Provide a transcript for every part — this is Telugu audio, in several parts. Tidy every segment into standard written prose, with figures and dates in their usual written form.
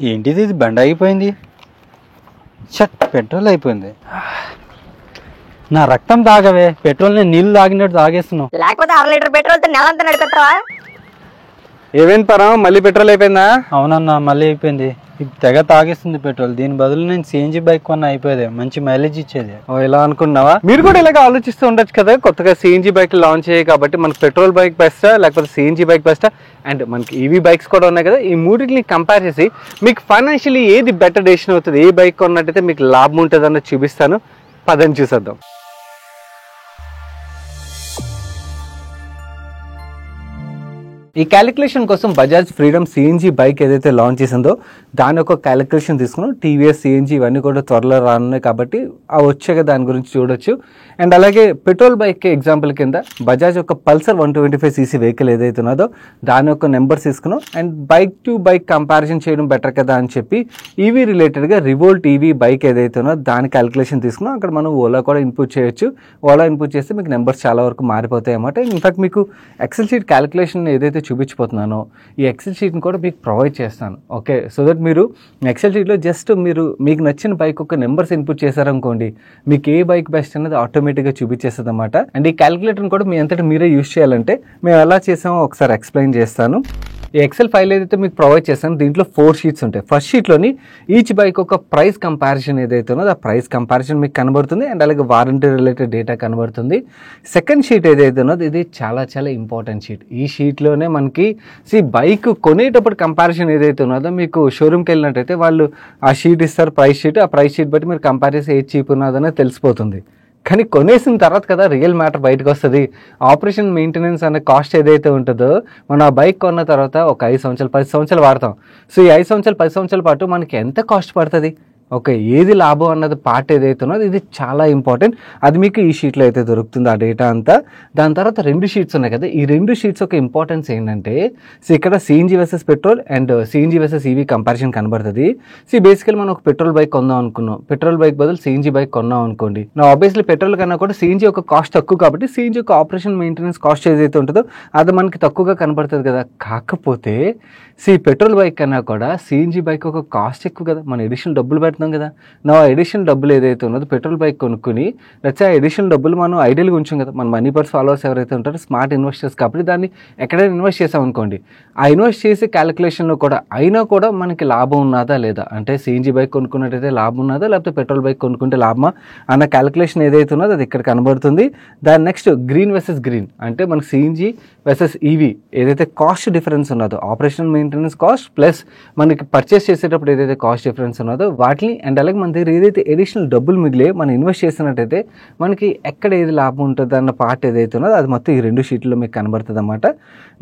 ఏంటిది ఇది బండి అయిపోయింది. పెట్రోల్ అయిపోయింది. నా రక్తం తాగవే, పెట్రోల్ నేను నీళ్ళు తాగినట్టు తాగేస్తున్నావు. లేకపోతే 1/2 లీటర్ పెట్రోల్ తో నెలంతా నడిపెత్తావా? ఏమేం పరం మళ్ళీ పెట్రోల్ అయిపోయిందా? అవునన్నా, మళ్ళీ అయిపోయింది. ఇది తెగ తాగేస్తుంది పెట్రోల్. దీని బదులు నేను సిఎన్జి బైక్ కొన్నా అయిపోయేది, మంచి మైలేజ్ ఇచ్చేది. ఇలా అనుకున్నావా? మీరు కూడా ఇలాగ ఆలోచిస్తూ ఉండొచ్చు కదా. కొత్తగా సిఎన్జి బైక్ లాంచ్ అయ్యాయి కాబట్టి మనకి పెట్రోల్ బైక్ బెస్టా లేకపోతే సిఎన్జి బైక్ బెస్టా, అండ్ మనకి ఈవీ బైక్స్ కూడా ఉన్నాయి కదా. ఈ మూడింటిని కంపేర్ చేసి మీకు ఫైనాన్షియలీ ఏది బెటర్ డెసిషన్ అవుతుంది, ఏ బైక్ కొన్నట్టయితే మీకు లాభం ఉంటుంది అన్నది చూపిస్తాను. పదని చూసేద్దాం. ఈ క్యాలిక్యులేషన్ కోసం బజాజ్ ఫ్రీడమ్ సిఎన్జి బైక్ ఏదైతే లాంచ్ చేసిందో దాని ఒక క్యాలిక్యులేషన్ తీసుకున్నాం. టీవీఎస్ సిఎన్జి ఇవన్నీ కూడా త్వరలో రానున్నాయి కాబట్టి ఆ వచ్చాక దాని గురించి చూడొచ్చు. అండ్ అలాగే పెట్రోల్ బైక్ ఎగ్జాంపుల్ కింద బజాజ్ ఒక పల్సర్ 125cc వెహికల్ ఏదైతే ఉన్నదో దాని యొక్క నెంబర్స్ తీసుకున్నాం. And bike to bike comparison చేయడం బెటర్ కదా అని చెప్పి ఈవీ రిలేటెడ్గా రివోల్ట్ ఈవీ బైక్ ఏదైతే ఉన్నదో దాని క్యాలిక్యులేషన్ తీసుకున్నాం. అక్కడ మనం ఓలా కూడా ఇన్పుట్ చేయొచ్చు. ఓలా ఇన్పుట్ చేస్తే మీకు నెంబర్స్ చాలా వరకు మారిపోతాయి అన్నమాట. ఇన్ఫాక్ట్ మీకు ఎక్సెల్ షీట్ క్యాలిక్యులేషన్ ఏదైతే చూపించిపోతున్నానో ఈ ఎక్సెల్ షీట్ని కూడా మీకు ప్రొవైడ్ చేస్తాను. ఓకే, సో దట్ మీరు ఎక్సెల్ షీట్లో జస్ట్ మీకు నచ్చిన బైక్ ఒక నెంబర్స్ ఇన్పుట్ చేశారనుకోండి, మీకు ఏ బైక్ బెస్ట్ అనేది ఆటోమేటిక్గా చూపించేస్తుంది అన్నమాట. అండ్ ఈ క్యాలిక్యులేటర్ని కూడా మీ అంతటా మీరే యూజ్ చేయాలంటే మేము ఎలా చేసామో ఒకసారి ఎక్స్ప్లెయిన్ చేస్తాను. ఈ ఎక్సెల్ ఫైల్ ఏదైతే మీకు ప్రొవైడ్ చేస్తాను దీంట్లో 4 షీట్స్ ఉంటాయి. ఫస్ట్ షీట్లోని ఈచ్ బైక్ ఒక ప్రైస్ కంపారిజన్ ఏదైతే ఉన్నదో ఆ ప్రైస్ కంపారిజన్ మీకు కనబడుతుంది. అండ్ అలాగే వారంటీ రిలేటెడ్ డేటా కనబడుతుంది. సెకండ్ షీట్ ఏదైతే ఉన్నదో ఇది చాలా చాలా ఇంపార్టెంట్ షీట్. ఈ షీట్లోనే మనకి బైక్ కొనేటప్పుడు కంపారిజన్ ఏదైతే ఉన్నదో మీకు షోరూమ్కి వెళ్ళినట్టయితే వాళ్ళు ఆ షీట్ ఇస్తారు, ప్రైస్ షీట్. ఆ ప్రైస్ షీట్ బట్టి మీరు కంపేర్ చేసి ఏది చీప్ ఉన్నదనే తెలిసిపోతుంది. కానీ కొనేసిన తర్వాత కదా రియల్ మ్యాటర్ బయటకు వస్తుంది. ఆపరేషన్ మెయింటెనెన్స్ అనే కాస్ట్ ఏదైతే ఉంటుందో మనం ఆ బైక్ కొన్న తర్వాత ఒక 5 సంవత్సరాలు 10 సంవత్సరాలు వాడతాం. సో ఈ 5 సంవత్సరాలు 10 సంవత్సరాల పాటు మనకి ఎంత కాస్ట్ పడుతుంది, ఓకే, ఏది లాభం అన్నది పార్ట్ ఏదైతే ఉన్నదో ఇది చాలా ఇంపార్టెంట్. అది మీకు ఈ షీట్లో అయితే దొరుకుతుంది ఆ డేటా అంతా. దాని తర్వాత 2 షీట్స్ ఉన్నాయి కదా, ఈ 2 షీట్స్ ఒక ఇంపార్టెన్స్ ఏంటంటే ఇక్కడ CNG versus petrol and CNG versus EV comparison కనబడుతుంది. బేసికల్ మనం ఒక పెట్రోల్ బైక్ కొందాం అనుకున్నాం, పెట్రోల్ బైక్ బదులు సిఎన్జి బైక్ కొన్నాం అనుకోండి. నా ఆబ్వియస్లీ పెట్రోల్ కన్నా కూడా సిఎన్జి ఒక కాస్ట్ తక్కువ కాబట్టి సిఎన్జి ఒక ఆపరేషన్ మెయింటెనెన్స్ కాస్ట్ ఏదైతే ఉంటుందో అది మనకి తక్కువగా కనబడుతుంది కదా. కాకపోతే పెట్రోల్ బైక్ కన్నా కూడా సిఎన్జి బైక్ ఒక కాస్ట్ ఎక్కువ కదా, మనం ఎడిషనల్ డబ్బులు పెడతాం కదా. నా ఎడిషనల్ డబ్బులు ఏదైతే ఉన్నదో పెట్రోల్ బైక్ కొనుక్కుని లేకపోతే ఆ ఎడిషనల్ డబ్బులు మనం ఐడియల్గా ఉంచాం కదా. మన మనీ పర్స్ ఫాలోవర్స్ ఎవరైతే ఉంటారో స్మార్ట్ ఇన్వెస్టర్స్ కాబట్టి దాన్ని ఎక్కడైనా ఇన్వెస్ట్ చేసాం అనుకోండి, ఆ ఇన్వెస్ట్ చేసే క్యాలిక్యులేషన్లో కూడా అయినా కూడా మనకి లాభం ఉన్నదా లేదా, అంటే సిఎన్జి బైక్ కొనుక్కున్నట్టయితే లాభం ఉన్నదా లేకపోతే పెట్రోల్ బైక్ కొనుక్కుంటే లాభమా అన్న క్యాలిక్యులేషన్ ఏదైతే ఉన్నదో అది ఇక్కడ కనబడుతుంది. దాని నెక్స్ట్ గ్రీన్ వర్సెస్ గ్రీన్ అంటే మనకి సిఎన్జి వర్సెస్ ఈవీ ఏదైతే కాస్ట్ డిఫరెన్స్ ఉన్నదో ఆపరేషనల్ మెయింటెనెన్స్ కాస్ట్ ప్లస్ మనకి పర్చేస్ చేసేటప్పుడు ఏదైతే కాస్ట్ డిఫరెన్స్ ఉన్నదో వాటిని అండ్ అలాగే మన దగ్గర ఏదైతే ఎడిషనల్ డబ్బులు మిగిలే మనం ఇన్వెస్ట్ చేసినట్టయితే మనకి ఎక్కడ ఏది లాభం ఉంటుంది అన్న పార్ట్ ఏదైతే ఉన్నదో అది మొత్తం ఈ 2 షీట్లో మీకు కనబడుతుంది అన్నమాట.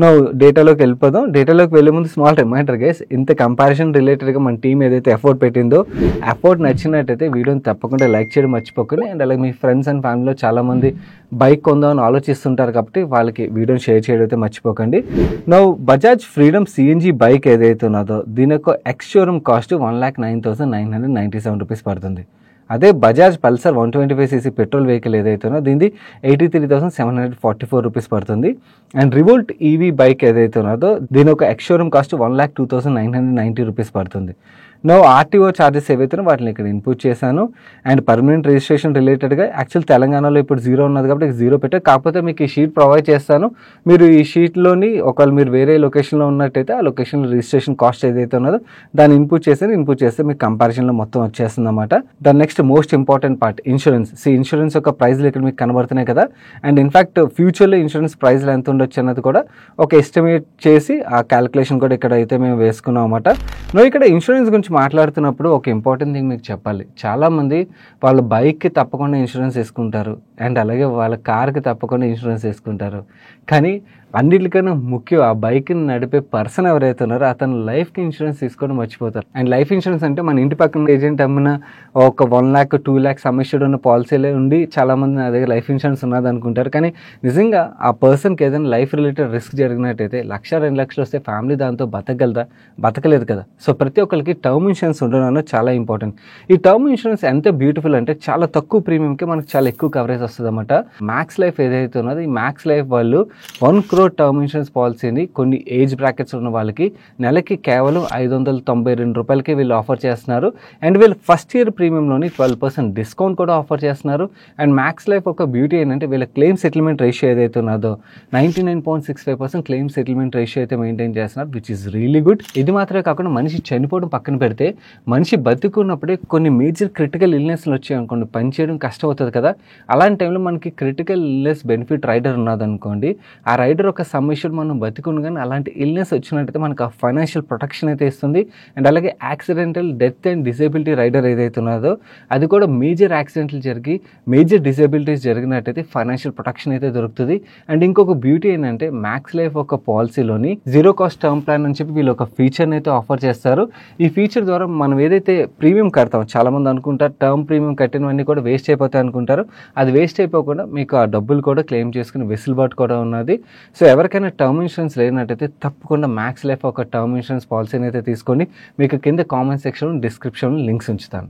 నువ్వు డేటాలోకి వెళ్ళిపోదాం. డేటాలోకి వెళ్ళే ముందు స్మాల్ రిమైండర్ గైస్, ఇంత కంపారిజన్ రిలేటెడ్గా మన టీం ఏదైతే ఎఫర్ట్ పెట్టిందో ఎఫర్ట్ నచ్చినట్టయితే వీడియోని తప్పకుండా లైక్ చేయడం మర్చిపోకండి. అండ్ అలాగే మీ ఫ్రెండ్స్ అండ్ ఫ్యామిలీలో చాలామంది బైక్ కొందామని ఆలోచిస్తుంటారు కాబట్టి వాళ్ళకి వీడియోని షేర్ చేయడం అయితే మర్చిపోకండి. నువ్వు బజాజ్ ఫ్రీడమ్ సిఎన్జి బైక్ ఏదైతే ఉన్నదో దీని యొక్క ఎక్స్ షోరూమ్ కాస్ట్ 1,09,997 రూపీస్ పడుతుంది. అదే Bajaj Pulsar 125cc petrol vehicle ఏదైతే ఉన్నదో దీనికి 83,744 రూపీస్ పడుతుంది. అండ్ రివోల్ట్ ఈవీ బైక్ ఏదైతే ఉన్నదో దీని ఒక ఎక్స్ షోరూమ్ కాస్ట్ 1,02,990 రూపీస్ పడుతుంది. ఆర్టీఓ ఛార్జెస్ ఏవైతే వాటిని ఇక్కడ ఇన్పుట్ చేశాను. అండ్ పర్మనెంట్ రిజిస్ట్రేషన్ రిలేటెడ్గా యాక్చువల్ తెలంగాణలో ఇప్పుడు 0 ఉన్నది కాబట్టి 0 పెట్టే, కాకపోతే మీకు ఈ షీట్ ప్రొవైడ్ చేస్తాను. మీరు ఈ షీట్లోని ఒకవేళ మీరు వేరే లొకేషన్లో ఉన్నట్టయితే ఆ లొకేషన్లో రిజిస్ట్రేషన్ కాస్ట్ ఏదైతే ఉన్నదో దాన్ని ఇన్పుట్ చేస్తే మీకు కంపారిజన్లో మొత్తం వచ్చేస్తుంది అన్నమాట. దాని next most important part insurance. Insurance యొక్క ప్రైజ్లు ఇక్కడ మీకు కనబడుతున్నాయి కదా. అండ్ ఇన్ఫాక్ట్ ఫ్యూచర్లో ఇన్సూరెన్స్ ప్రైజ్లు ఎంత ఉండొచ్చు అన్నది కూడా ఒక ఎస్టిమేట్ చేసి ఆ క్యాలిక్యులేషన్ కూడా ఇక్కడ అయితే మేము వేసుకున్నాం అన్నమాట. ఇక్కడ ఇన్సూరెన్స్ గురించి మాట్లాడుతున్నప్పుడు ఒక ఇంపార్టెంట్ థింగ్ మీకు చెప్పాలి. చాలామంది వాళ్ళ బైక్కి తప్పకుండా ఇన్సూరెన్స్ వేసుకుంటారు అండ్ అలాగే వాళ్ళ కార్కి తప్పకుండా ఇన్సూరెన్స్ వేసుకుంటారు. కానీ అన్నిటికన్నా ముఖ్యం ఆ బైక్ని నడిపే పర్సన్ ఎవరైతే ఉన్నారో అతను లైఫ్కి ఇన్సూరెన్స్ తీసుకోవడం మర్చిపోతారు. అండ్ లైఫ్ ఇన్సూరెన్స్ అంటే మన ఇంటి పక్కన ఏజెంట్ అమ్మిన ఒక 1 lakh 2 lakhs అమ్మిషుడు ఉన్న పాలసీలే ఉండి చాలామంది నా దగ్గర లైఫ్ ఇన్సూరెన్స్ ఉన్నది అనుకుంటారు. కానీ నిజంగా ఆ పర్సన్కి ఏదైనా లైఫ్ రిలేటెడ్ రిస్క్ జరిగినట్టయితే 1,00,000 2 lakhs వస్తే ఫ్యామిలీ దాంతో బతకగలదా? బతకలేదు కదా. సో ప్రతి ఒక్కరికి టర్మ్ టర్మ్ ఇన్సూరెన్స్ ఉండడం అనేది చాలా ఇంపార్టెంట్. ఈ టర్మ్ ఇన్సూరెన్స్ ఎంత బ్యూటిఫుల్ అంటే చాలా తక్కువ ప్రీమియంకి మనకు చాలా ఎక్కువ కవరేజ్ వస్తుంది అనమాట. మ్యాక్స్ లైఫ్ ఏదైతే ఉన్నదో ఈ మ్యాక్స్ లైఫ్ వాళ్ళు 1 crore టర్మ్ ఇన్సూరెన్స్ పాలసీని కొన్ని ఏజ్ బ్రాకెట్స్ ఉన్న వాళ్ళకి నెలకి కేవలం 592 రూపాయలకి వీళ్ళు ఆఫర్ చేస్తున్నారు. అండ్ వీళ్ళు ఫస్ట్ ఇయర్ ప్రీమియంలోని 12% డిస్కౌంట్ కూడా ఆఫర్ చేస్తున్నారు. అండ్ మ్యాక్స్ లైఫ్ ఒక బ్యూటీ ఏంటంటే వీళ్ళ క్లెయిమ్ సెటిల్మెంట్ రేషియో ఏదైతే ఉన్నదో 99.65% క్లెయిమ్ సెటిల్మెంట్ రేషియో అయితే మెయింటైన్ చేస్తున్నారు, విచ్ ఇస్ రియలీ గుడ్. ఇది మాత్రమే కాకుండా మనిషి చనిపోవడం పక్కన పెడితే మనిషి బతుకున్నప్పుడే కొన్ని మేజర్ క్రిటికల్ ఇల్నెస్లు వచ్చాయి అనుకోండి, పని చేయడం కష్టం అవుతుంది కదా. అలాంటి టైంలో మనకి క్రిటికల్ ఇల్నెస్ బెనిఫిట్ రైడర్ ఉన్నదనుకోండి, ఆ రైడర్ ఒక సమ్మిషన్ మనం బతుకుని కానీ అలాంటి ఇల్నెస్ వచ్చినట్టయితే మనకు ఆ ఫైనాన్షియల్ ప్రొటెక్షన్ అయితే ఇస్తుంది. అండ్ అలాగే accidental death and disability rider ఏదైతే ఉన్నదో అది కూడా మేజర్ యాక్సిడెంట్లు జరిగి మేజర్ డిసేబిలిటీస్ జరిగినట్టయితే ఫైనాన్షియల్ ప్రొటెక్షన్ అయితే దొరుకుతుంది. అండ్ ఇంకొక బ్యూటీ ఏంటంటే మ్యాక్స్ లైఫ్ ఒక పాలసీలోని జీరో కాస్ట్ టర్మ్ ప్లాన్ అని చెప్పి వీళ్ళు ఒక ఫీచర్ని అయితే ఆఫర్ చేస్తారు. ఈ ఫీచర్ ద్వారా మనం ఏదైతే ప్రీమియం కడతాం, చాలామంది అనుకుంటారు టర్మ్ ప్రీమియం కట్టినవన్నీ కూడా వేస్ట్ అయిపోతాయి అనుకుంటారు. అది వేస్ట్ అయిపోకుండా మీకు ఆ డబ్బులు కూడా క్లెయిమ్ చేసుకుని వెసులుబాటు కూడా ఉన్నది. సో ఎవరికైనా టర్మ్ ఇన్సూరెన్స్ లేనట్టయితే తప్పకుండా మ్యాక్స్ లైఫ్ ఒక టర్మ్ ఇన్సూరెన్స్ పాలసీని అయితే తీసుకోండి. మీకు కింద కామెంట్ సెక్షన్ డిస్క్రిప్షన్లో లింక్స్ ఉంచుతాను.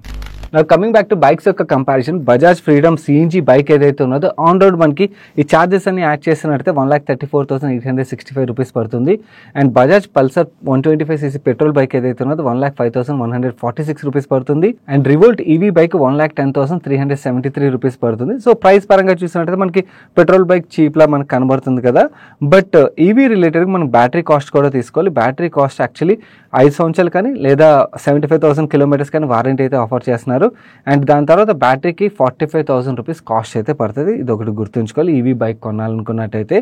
నా కమింగ్ బ్యాక్ టు బైక్స్ యొక్క comparison, Bajaj freedom CNG bike ఏదైతే ఉన్నదో ఆన్ రోడ్ మనకి ఈ ఛార్జెస్ అన్ని యాడ్ చేసినట్టయితే 1,34,865 రూపీస్ పడుతుంది. And Bajaj Pulsar 125cc petrol bike ఏదైతే ఉన్నదో 1,05,146 రూపీస్ పడుతుంది. And revolt EV bike 1,10,373 rupees పడుతుంది. సో ప్రైస్ పరంగా చూసినట్టయితే మనకి పెట్రోల్ బైక్ చీప్లా మనకు కనబడుతుంది కదా. బట్ ఈవీ రిలేటెడ్ మనం బ్యాటరీ కాస్ట్ కూడా తీసుకోవాలి. బ్యాటరీ కాస్ట్ యాక్చువల్లీ 5 సంవత్సరాలు కానీ లేదా 75,000 కిలోమీటర్స్ కానీ వారంటీ అయితే ఆఫర్ చేస్తున్నారు. అండ్ దాని తర్వాత బ్యాటరీకి 45,000 రూపీస్ కాస్ట్ అయితే పడుతుంది. ఇది ఒకటి గుర్తుంచుకోవాలి ఈవీ బైక్ కొనాలనుకున్నట్టయితే.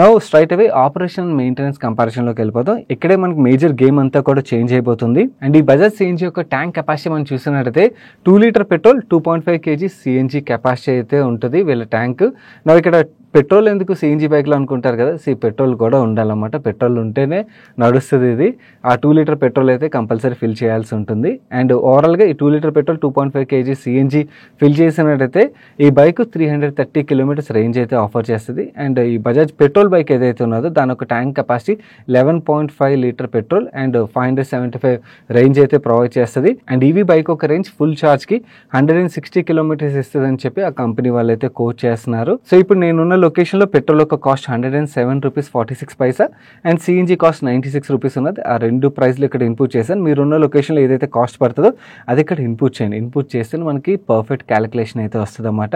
నౌ స్ట్రైట్ అవే ఆపరేషన్ మెయింటెనెన్స్ కంపారిజన్లోకి వెళ్ళిపోతాం. ఇక్కడే మనకి మేజర్ గేమ్ అంతా కూడా చేంజ్ అయిపోతుంది. అండ్ ఈ బజాజ్ సిఎన్జీ యొక్క ట్యాంక్ కెపాసిటీ మనం చూసినట్టయితే 2 litre petrol 2.5 kg CNG capacity అయితే ఉంటుంది వీళ్ళ ట్యాంక్. నౌ ఇక్కడ పెట్రోల్ ఎందుకు సిఎన్జీ బైక్లో అనుకుంటారు కదా, పెట్రోల్ కూడా ఉండాలన్నమాట. పెట్రోల్ ఉంటేనే నడుస్తుంది ఇది. ఆ 2 లీటర్ పెట్రోల్ అయితే కంపల్సరీ ఫిల్ చేయాల్సి ఉంటుంది. అండ్ ఓవరాల్గా ఈ 2 litre petrol 2.5 kg CNG fill చేసినట్టయితే ఈ బైక్ 330 కిలోమీటర్స్ రేంజ్ అయితే ఆఫర్ చేస్తుంది. అండ్ ఈ బజాజ్ పెట్రోల్ బైక్ ఏదైతే ఉన్నదో దాని ఒక tank capacity 11.5 litre petrol and 575 range అయితే ప్రొవైడ్ చేస్తుంది. అండ్ ఈవీ బైక్ ఒక రేంజ్ ఫుల్ ఛార్జ్కి 160 కిలోమీటర్స్ ఇస్తుంది అని చెప్పి ఆ కంపెనీ వాళ్ళు అయితే కోట్ చేస్తున్నారు. సో ఇప్పుడు నేనున్న లొకేషన్లో పెట్రోల్ యొక్క cost 107 rupees 46 Paisa and CNG cost 96 rupees ఉన్నది. ఆ రెండు ప్రైస్లు ఇక్కడ ఇన్పుట్ చేశాను. మీరున్న లొకేషన్లో ఏదైతే కాస్ట్ పడుతుందో అది ఇక్కడ ఇన్పుట్ చేయండి. ఇన్పుట్ చేస్తే మనకి పర్ఫెక్ట్ క్యాలిక్యులేషన్ అయితే వస్తుంది అన్నమాట.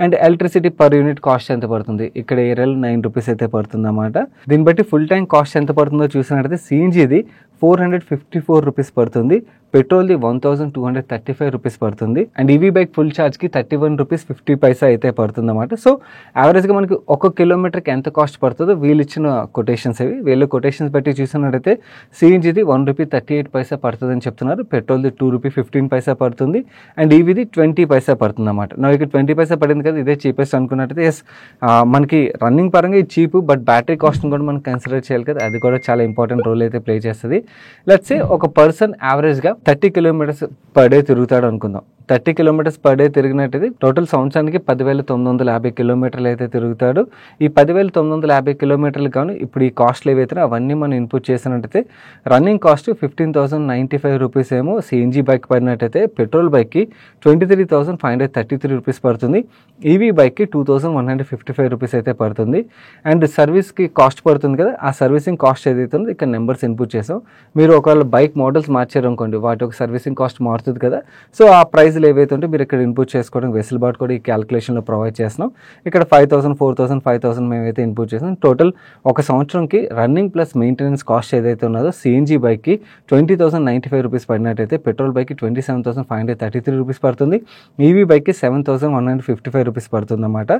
And electricity per unit cost ఎంత పడుతుంది, ఇక్కడ ఏరియాలో 9 రూపీస్ అయితే పడుతుంది అన్నమాట. దీన్ని బట్టి ఫుల్ ట్యాంక్ కాస్ట్ ఎంత పడుతుందో చూసినట్టయితే సిఎన్జీది 454 రూపీస్ పడుతుంది, పెట్రోల్ది 1,235 రూపీస్ పడుతుంది. అండ్ ఈవీ బైక్ ఫుల్ ఛార్జ్కి 31 రూపీస్ 50 పైసా అయితే పడుతుంది అన్నమాట. సో యావరేజ్గా మనకి 1 కిలోమీటర్కి ఎంత కాస్ట్ పడుతుందో వీళ్ళు ఇచ్చిన కొటేషన్స్ అవి. వీళ్ళు కొటేషన్స్ బట్టి చూసినట్టయితే సిఎన్జీది 1 రూపీ 38 పైసా పడుతుంది అని చెప్తున్నారు, పెట్రోల్ది 2 రూపీ 15 పైసా పడుతుంది అండ్ ఈవీది 20 పైసా పడుతుంది అన్నమాట. నా ఇక్కడ 20 పైసా పడింది కదా, ఇదే చీపెస్ట్ అనుకున్నట్టయితే ఎస్ మనకి రన్నింగ్ పరంగా ఇది చీప్, బట్ బ్యాటరీ కాస్ట్ని కూడా మనం కన్సిడర్ చేయాలి కదా, అది కూడా చాలా ఇంపార్టెంట్ రోల్ అయితే ప్లే చేస్తుంది. లెట్స్ సే ఒక పర్సన్ యావరేజ్గా 30 కిలోమీటర్స్ పర్ డే తిరుగుతాడు అనుకుందాం. 30 కిలోమీటర్స్ పర్ డే తిరిగినట్టయితే టోటల్ సంవత్సరానికి 10,950 కిలోమీటర్లు అయితే తిరుగుతాడు. ఈ 10,950 కిలోమీటర్లు కానీ ఇప్పుడు ఈ కాస్ట్లు ఏవైతే అవన్నీ మనం ఇన్పుట్ చేసినట్టయితే రన్నింగ్ కాస్ట్ 15,095 రూపీస్ ఏమో సిఎన్జీ బైక్ పడినట్టయితే పెట్రోల్ బైక్కి 23,533 రూపీస్ పడుతుంది, ఈవీ బైక్కి 2,155 రూపీస్ అయితే పడుతుంది. అండ్ సర్వీస్కి కాస్ట్ పడుతుంది కదా, ఆ సర్వీసింగ్ కాస్ట్ ఏదైతే ఉందో ఇక్కడ నెంబర్స్ ఇన్పుట్ చేసాం. మీరు ఒకవేళ బైక్ మోడల్స్ మార్చారు అనుకోండి, వాటి ఒక సర్వీసింగ్ కాస్ట్ మారుతుంది కదా, సో ఆ ప్రైస్ ఏవైతే ఉంటే మీరు ఇక్కడ ఇన్పుట్ చేసుకోవడానికి వెసులుబాటు కూడా ఈ క్యాలిక్యులేషన్లో ప్రొవైడ్ చేస్తున్నాం. ఇక్కడ 5,000, 4,000, 5,000 మేమైతే ఇన్పుట్ చేస్తున్నాం. టోటల్ ఒక సంవత్సరంకి రన్నింగ్ ప్లస్ మెయింటెనెన్స్ కాస్ట్ ఏదైతే ఉన్నదో సిఎన్జీ బైక్కి 20,095 రూపీస్ పడినట్టయితే పెట్రోల్ బైక్కి 27,533 రూపీస్ పడుతుంది, ఈవీ బైక్కి 7,155 రూపీస్ పడుతుంది అన్నమాట.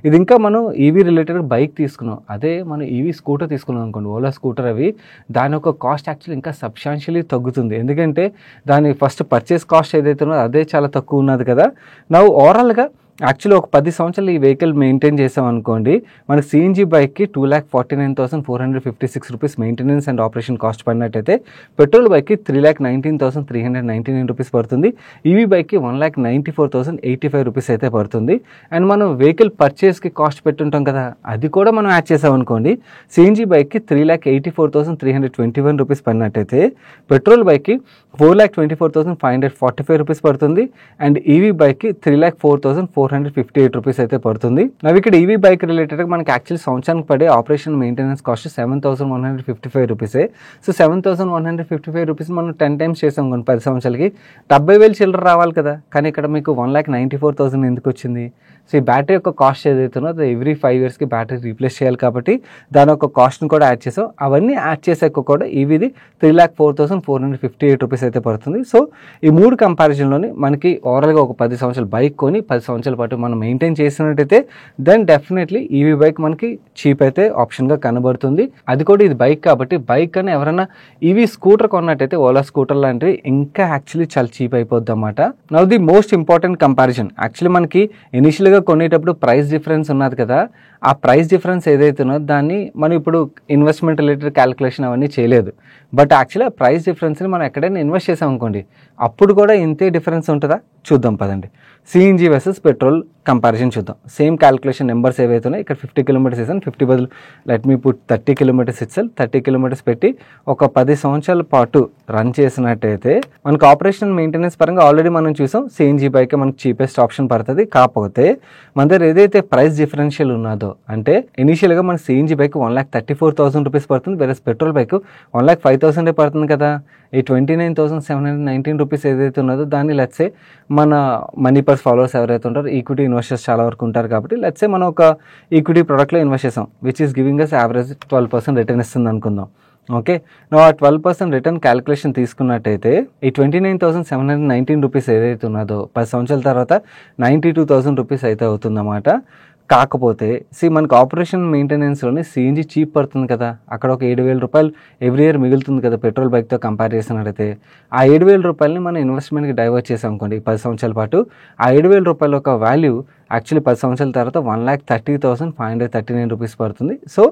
ఇది ఇంకా మనం ఈవీ రిలేటెడ్ బైక్ తీసుకున్నాం, అదే మనం ఈవీ స్కూటర్ తీసుకున్నాం అనుకోండి, ఓలా స్కూటర్, అవి దాని యొక్క కాస్ట్ యాక్చువల్లీ ఇంకా సబ్స్టాన్షియలీ తగ్గుతుంది. ఎందుకంటే దాని ఫస్ట్ పర్చేస్ కాస్ట్ ఏదైతే ఉన్నదో అదే చాలా తక్కువ ఉన్నది కదా. నా ఓవరాల్గా యాక్చువల్లీ ఒక 10 సంవత్సరాలు ఈ వెహికల్ మెయింటైన్ చేసాం అనుకోండి, మన సిఎన్జీ బైక్కి 2,49,456 rupees maintenance and operation cost పడినట్టయితే పెట్రోల్ బైక్కి 3,19,399 రూపీస్ పడుతుంది. ఈవీ బైక్కి 1,94,085 రూపీస్ అయితే పడుతుంది. అండ్ మనం వెహికల్ పర్చేస్కి కాస్ట్ పెట్టుంటాం కదా, అది కూడా మనం యాడ్ చేసాం అనుకోండి, సిఎన్జీ బైక్కి 3,84,321 రూపీస్ పడినట్టయితే పెట్రోల్ బైక్కి 4,24,545 రూపీస్ పడుతుంది. అండ్ ఈవీ బైక్కి 3,04,458 రూపీస్ అయితే పడుతుంది. నవ్వు ఇక్కడ ఈవీ బైక్ రిలేటెడ్గా మనకి యాక్చువల్లీ సంవత్సరానికి పడే ఆపరేషన్ మెయింటెనెన్స్ కాస్ట్ 7,155 రూపీసే. సో 7,155 రూపీస్ మనం 10 టైమ్స్ చేసాం కొన్ని 10 సంవత్సరాలకి 70,000 చిల్లర రావాలి కదా, కానీ ఇక్కడ మీకు 1,94,000 ఎందుకు వచ్చింది? సో ఈ బ్యాటరీ యొక్క కాస్ట్ ఏదైతుందో అది ఎవ్రీ 5 ఇయర్స్కి బ్యాటరీ రీప్లేస్ చేయాలి కాబట్టి దాని యొక్క కాస్ట్ని కూడా యాడ్ చేసాం. అవన్నీ యాడ్ చేసాక కూడా ఈవీది 3,04,458 రూపీస్ అయితే పడుతుంది. సో ఈ 3 కంపారిజన్లోని మనకి ఓవరాల్గా ఒక 10 సంవత్సరాలు బైక్ కొని 10 సంవత్సరాల పాటు మనం మెయింటైన్ చేసినట్టయితే దెన్ డెఫినెట్లీ ఈవీ బైక్ మనకి చీప్ అయితే ఆప్షన్గా కనబడుతుంది. అది కూడా ఇది బైక్ కాబట్టి, బైక్ అని ఎవరైనా ఈవీ స్కూటర్ కొన్నట్టయితే ఓలా స్కూటర్ లాంటివి ఇంకా యాక్చువల్లీ చాలా చీప్ అయిపోద్ది అన్నమాట. Now the most important comparison, actually మనకి ఇనిషియల్గా కొనేటప్పుడు ప్రైస్ డిఫరెన్స్ ఉన్నది కదా, ఆ ప్రైస్ డిఫరెన్స్ ఏదైతే ఉన్నదో దాన్ని మనం ఇప్పుడు ఇన్వెస్ట్మెంట్ రిలేటెడ్ క్యాలిక్యులేషన్ అవన్నీ చేయలేదు. బట్ యాక్చువల్లీ ఆ ప్రైస్ డిఫరెన్స్ని మనం ఎక్కడైనా ఇన్వెస్ట్ చేసాం అనుకోండి, అప్పుడు కూడా ఇంతే డిఫరెన్స్ ఉంటుందా చూద్దాం పదండి. సిఎన్జీ వర్సెస్ పెట్రోల్ కంపారిజన్ చూద్దాం. సేమ్ క్యాలిక్యులేషన్ నెంబర్స్ ఏవైతే ఉన్నాయో ఇక్కడ 50 కిలోమీటర్స్ ఇస్తాను, 50 బదులు లెట్ మీ పుట్ 30 కిలోమీటర్స్ ఇచ్చాలి. 30 కిలోమీటర్స్ పెట్టి ఒక 10 సంవత్సరాల పాటు రన్ చేసినట్టయితే మనకు ఆపరేషన్ మెయింటెనెన్స్ పరంగా ఆల్రెడీ మనం చూసాం సిఎన్జీ బైక్ మనకు చీపెస్ట్ ఆప్షన్ పడుతుంది. కాకపోతే మన దగ్గర ఏదైతే ప్రైస్ డిఫరెన్షియల్ ఉన్నదో, అంటే ఇనీషియల్గా మన సిఎన్జీ బైక్ 1,34,000 రూపీస్ పడుతుంది, వేరే పెట్రోల్ బైక్ 1,05,000 పడుతుంది కదా. ఈ 29,719 రూపీస్ ఏదైతే ఉన్నదో దాన్ని లెట్సే మన మనీ పర్స్ ఫాలోవర్స్ ఎవరైతే ఉంటారో ఈక్విటీ ఇన్వెస్టర్స్ చాలా వరకు ఉంటారు కాబట్టి లెట్సే మనం ఒక ఈక్విటీ ప్రోడక్ట్లో ఇన్వెస్ట్ చేసాం which is giving us average 12% return ఇస్తుంది అనుకుందాం. ఓకే, నువ్వు ఆ 12% రిటర్న్ క్యాలిక్యులేషన్ తీసుకున్నట్టయితే ఈ 29,719 రూపీస్ ఏదైతే ఉన్నదో 10 సంవత్సరాల తర్వాత 92,000 రూపీస్ అయితే అవుతుందన్నమాట. కాకపోతే మనకు ఆపరేషన్ మెయింటెనెన్స్లోనే సిఎన్జీ చీప్ పడుతుంది కదా, అక్కడ ఒక 7,000 రూపాయలు ఎవ్రీ ఇయర్ మిగులుతుంది కదా పెట్రోల్ బైక్తో కంపేర్ చేసినట్టయితే. ఆ 7,000 రూపాయలని మనం ఇన్వెస్ట్మెంట్కి డైవర్ట్ చేసాం అనుకోండి 10 సంవత్సరాల పాటు, ఆ 7,000 రూపాయల ఒక వాల్యూ యాక్చువల్లీ 10 సంవత్సరాల తర్వాత 1,30,539 రూపీస్ పడుతుంది. సో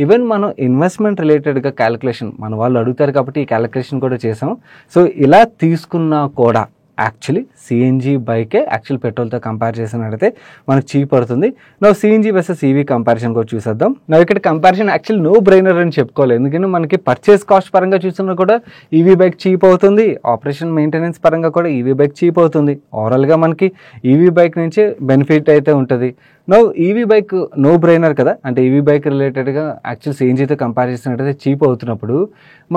ఈవెన్ మనం ఇన్వెస్ట్మెంట్ రిలేటెడ్గా క్యాలిక్యులేషన్ మన వాళ్ళు అడుగుతారు కాబట్టి ఈ క్యాలిక్యులేషన్ కూడా చేసాం. సో ఇలా తీసుకున్నా కూడా యాక్చువల్లీ సిఎన్జీ బైకే యాక్చువల్ పెట్రోల్తో కంపేర్ చేసినట్టయితే మనకు చీప్ పడుతుంది. నా సిఎన్జీ వర్సెస్ ఈవీ కంపారిజన్ కూడా చూసేద్దాం. నా ఇక్కడ కంపారిజన్ యాక్చువల్ నో బ్రెయినర్ అని చెప్పుకోవాలి, ఎందుకంటే మనకి పర్చేస్ కాస్ట్ పరంగా చూసినా కూడా ఈవీ బైక్ చీప్ అవుతుంది, ఆపరేషన్ మెయింటెనెన్స్ పరంగా కూడా ఈవీ బైక్ చీప్ అవుతుంది. ఓవరాల్గా మనకి ఈవీ బైక్ నుంచే బెనిఫిట్ అయితే ఉంటుంది. No EV bike no brainer కదా, అంటే ఈవీ బైక్ రిలేటెడ్గా యాక్చువల్ సిఎన్జీతో కంపేర్ చేసినట్టయితే చీప్ అవుతున్నప్పుడు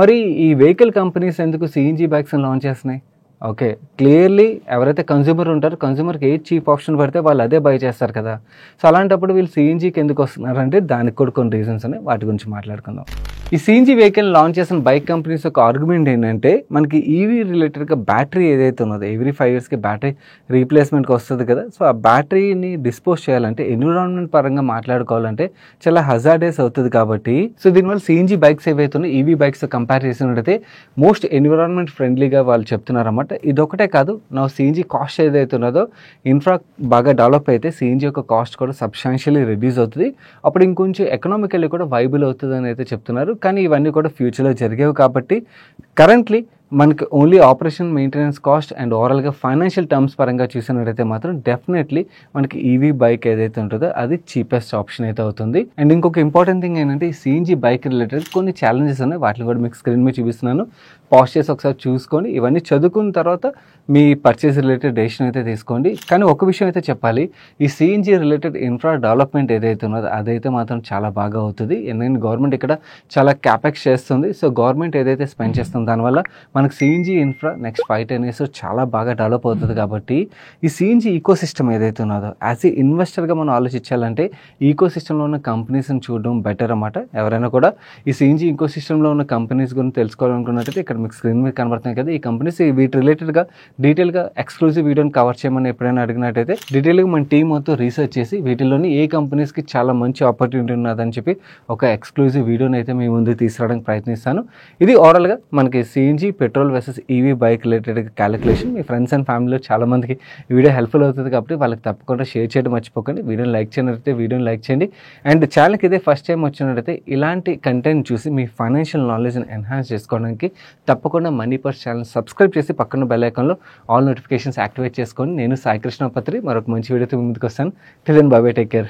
మరి ఈ వెహికల్ కంపెనీస్ ఎందుకు సిఎన్జీ బైక్స్ని లాంచ్ చేస్తున్నాయి? ఓకే, క్లియర్లీ ఎవరైతే కన్జ్యూమర్ ఉంటారో కన్జ్యూమర్కి ఏ చీప్ ఆప్షన్ పడితే వాళ్ళు అదే బై చేస్తారు కదా. సో అలాంటప్పుడు వీళ్ళు సిఎన్జీకి ఎందుకు వస్తున్నారంటే దానికి కూడా కొన్ని రీజన్స్ ఉన్నాయి, వాటి గురించి మాట్లాడుకుందాం. ఈ సిఎన్జీ వెహికల్ లాంచ్ చేసిన బైక్ కంపెనీస్ యొక్క ఆర్గ్యుమెంట్ ఏంటంటే మనకి ఈవీ రిలేటెడ్గా బ్యాటరీ ఏదైతే ఉన్నదో ఎవ్రీ 5 ఇయర్స్కి బ్యాటరీ రీప్లేస్మెంట్కి వస్తుంది కదా. సో ఆ బ్యాటరీని డిస్పోజ్ చేయాలంటే ఎన్విరాన్మెంట్ పరంగా మాట్లాడుకోవాలంటే చాలా హజార్డస్ అవుతుంది కాబట్టి సో దీనివల్ల సిఎన్జీ బైక్స్ ఏవైతే ఉన్నాయో ఈవీ బైక్స్ కంపేర్ చేసినట్టయితే మోస్ట్ ఎన్విరాన్మెంట్ ఫ్రెండ్లీగా వాళ్ళు చెప్తున్నారన్నమాట. ఇదొకటే కాదు, నా సిఎన్జీ కాస్ట్ ఏదైతే ఉన్నదో ఇన్ఫ్రా బాగా డెవలప్ అయితే సిఎన్జీ యొక్క కాస్ట్ కూడా సబ్స్టాన్షియల్లీ రిడ్యూస్ అవుతుంది, అప్పుడు ఇంకొంచెం ఎకనామికల్లీ కూడా వైబుల్ అవుతుంది అని అయితే చెప్తున్నారు. కానీ ఇవన్నీ కూడా ఫ్యూచర్లో జరిగేవి కాబట్టి కరెంట్లీ మనకి only operation maintenance cost and ఓవరాల్గా ఫైనాన్షియల్ టర్మ్స్ పరంగా చూసినట్టయితే మాత్రం డెఫినెట్లీ మనకి ఈవీ బైక్ ఏదైతే ఉంటుందో అది చీపెస్ట్ ఆప్షన్ అయితే అవుతుంది. అండ్ ఇంకొక ఇంపార్టెంట్ థింగ్ ఏంటంటే ఈ సిఎన్జీ బైక్ రిలేటెడ్ కొన్ని ఛాలెంజెస్ ఉన్నాయి, వాటిని కూడా మీకు స్క్రీన్ మీద చూపిస్తున్నాను, పాజ్ చేసి ఒకసారి చూసుకొని ఇవన్నీ చదువుకున్న తర్వాత మీ పర్చేస్ రిలేటెడ్ డెసిషన్ అయితే తీసుకోండి. కానీ ఒక విషయం అయితే చెప్పాలి, ఈ సిఎన్జీ రిలేటెడ్ ఇన్ఫ్రా డెవలప్మెంట్ ఏదైతే ఉన్నదో అదైతే మాత్రం చాలా బాగా అవుతుంది, ఎందుకంటే గవర్నమెంట్ ఇక్కడ చాలా క్యాపెక్స్ చేస్తుంది. సో గవర్నమెంట్ ఏదైతే స్పెండ్ చేస్తుందో దానివల్ల మనకు సిఎన్జీ ఇన్ఫ్రా నెక్స్ట్ 5-10 ఇయర్స్ చాలా బాగా డెవలప్ అవుతుంది. కాబట్టి ఈ సిఎన్జీ ఈకో సిస్టమ్ ఏదైతే ఉన్నదో యాజ్ ఏ ఇన్వెస్టర్గా మనం ఆలోచించాలంటే ఈకో సిస్టంలో ఉన్న కంపెనీస్ని చూడడం బెటర్ అన్నమాట. ఎవరైనా కూడా ఈ సిఎన్జీ ఈకో సిస్టంలో ఉన్న కంపెనీస్ గురించి తెలుసుకోవాలనుకున్నట్టయితే ఇక్కడ మీకు స్క్రీన్ మీద కనబడుతున్నాయి కదా, ఈ కంపెనీస్ వీటి రిలేటెడ్గా డీటెయిల్గా ఎక్స్క్లూజివ్ వీడియోని కవర్ చేయమని ఎప్పుడైనా అడిగినట్టయితే డీటెయిల్గా మన టీం మొత్తం రీసెర్చ్ చేసి వీటిలోని ఏ కంపెనీస్కి చాలా మంచి ఆపర్చునిటీ ఉన్నదని చెప్పి ఒక ఎక్స్క్లూజివ్ వీడియోని అయితే మీ ముందు తీసుకురావడానికి ప్రయత్నిస్తాను. ఇది ఓవరాల్గా మనకి CNG petrol versus EV bike related calculation me friends and ఫ్యామిలీలో చాలా మందికి ఈ వీడియో హెల్ప్ఫుల్ అవుతుంది కాబట్టి వాళ్ళకి తప్పకుండా షేర్ చేయడం మర్చిపోకండి. వీడియోని లైక్ చేయనట్లయితే వీడియోని లైక్ చేయండి. అండ్ ఛానల్కి ఇదే ఫస్ట్ టైం వచ్చినట్టయితే ఇలాంటి కంటెంట్ చూసి మీ ఫైనాన్షియల్ నాలెడ్జ్ని ఎన్హాన్స్ చేసుకోవడానికి తప్పకుండా మనీ పర్స్ ఛానల్ సబ్స్క్రైబ్ చేసి పక్కన బెల్ ఐకాన్లో ఆల్ నోటిఫికేషన్స్ యాక్టివేట్ చేసుకోండి. నేను సాయి కృష్ణ పత్రి మరొక మంచి వీడియోతో ముందుకు వస్తాను. Till then bye bye, take care.